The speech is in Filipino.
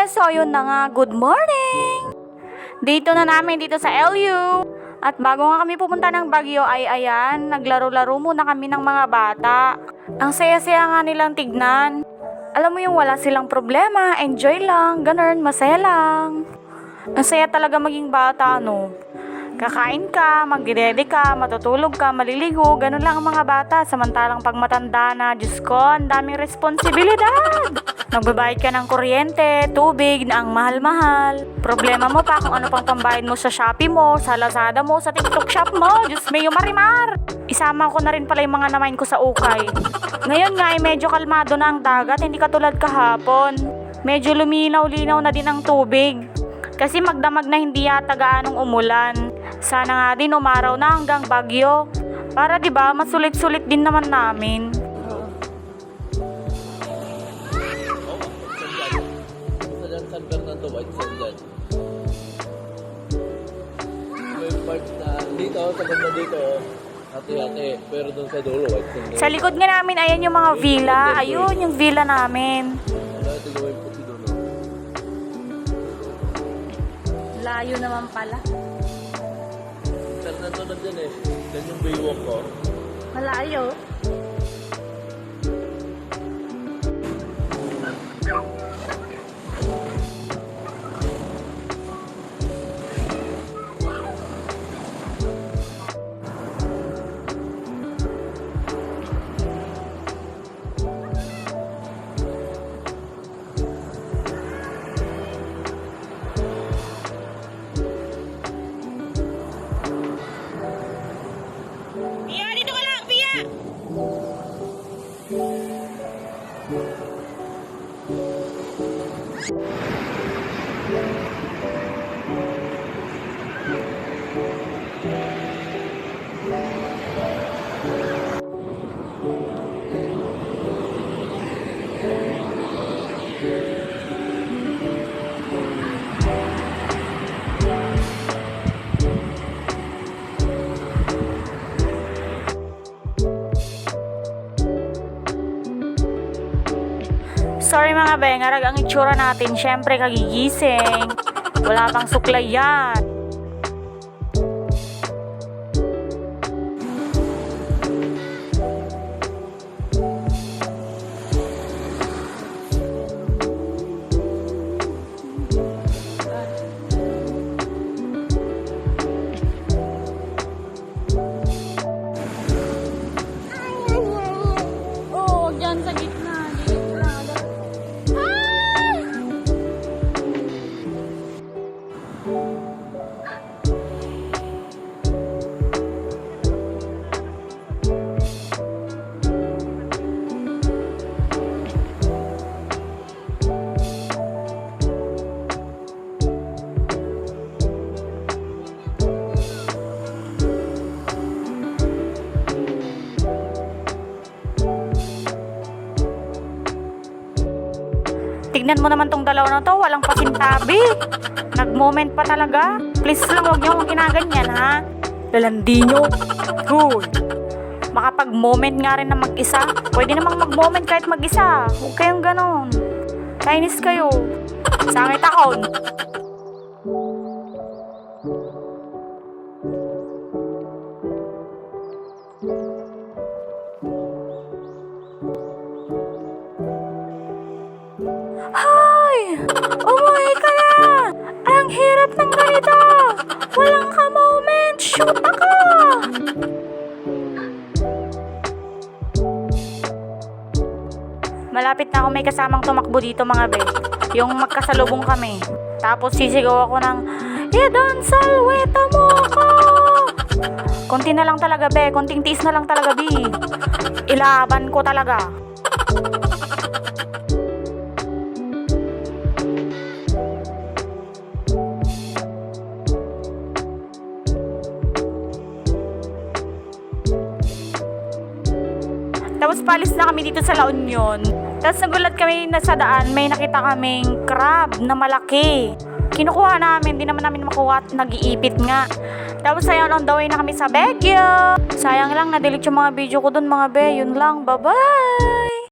So yun na nga, good morning! Dito na namin dito sa LU. At bago nga kami pupunta ng Baguio ay ayan, naglaro-laro muna kami ng mga bata. Ang saya-saya nga nilang tignan. Alam mo yung wala silang problema, enjoy lang, ganun, masaya lang. Ang saya talaga maging bata, no? Kakain ka, magdidede ka, matutulog ka, maliligo, ganun lang ang mga bata. Samantalang pag matanda na, Diyos ko, ang daming responsibilidad. Nagbabayad ka ng kuryente, tubig, na ang mahal-mahal. Problema mo pa kung ano pang pambayad mo sa Shopee mo, sa Lazada mo, sa TikTok shop mo. Diyos mayo marimar! Isama ko na rin pala yung mga namain ko sa ukay. Ngayon nga ay medyo kalmado na ang dagat, hindi katulad kahapon. Medyo luminaw-linaw na din ang tubig. Kasi magdamag na hindi yata gaanong umulan. Sana nga din umaraw na hanggang Baguio. Para 'di ba, masulit-sulit din naman namin. San Fernando, White Sand dyan. May part na dito, sa banda dito, hati-hati. Pero doon sa dulo, White Sand dyan. Sa likod nga namin, ayan yung mga villa. Ayun, yung villa namin. Wala, ito gawin po si dulo. Layo naman pala. Fernando na dyan eh. Yan yung baywalk ko. Malayo. Pia, dito ka lang, Pia! Sorry mga bengarag, ang itsura natin, syempre kagigising. Wala pang suklay yan. Oh, wag dyan sa gitna. Tignan mo naman tong dalawa na to, walang pasintabi. Nag-moment pa talaga. Please lang, huwag niyo akong ginaganyan, ha? Lalandi nyo. Hoy. Makapag-moment nga rin na mag-isa. Pwede namang mag-moment kahit mag-isa. Huwag kayong ganon. Kainis kayo. Sangit ako. Hoy! Umuwi ka na! Ang hirap ng ganito! Walang ka-moment! Shoot ako! Malapit na ako, may kasamang tumakbo dito mga be. Yung magkasalubong kami. Tapos sisigaw ako ng, Idon, salweta mo ako! Konti na lang talaga be, konting tiis na lang talaga be. Ilaban ko talaga. Tapos palis na kami dito sa La Union. Tapos nagulat kami na sa daan, may nakita kaming crab na malaki. Kinukuha namin, di naman namin makuha at nag-iipit nga. Tapos sayang on the way na kami sa Baguio. Sayang lang, na-delete yung mga video ko dun mga be. Yun lang, bye-bye!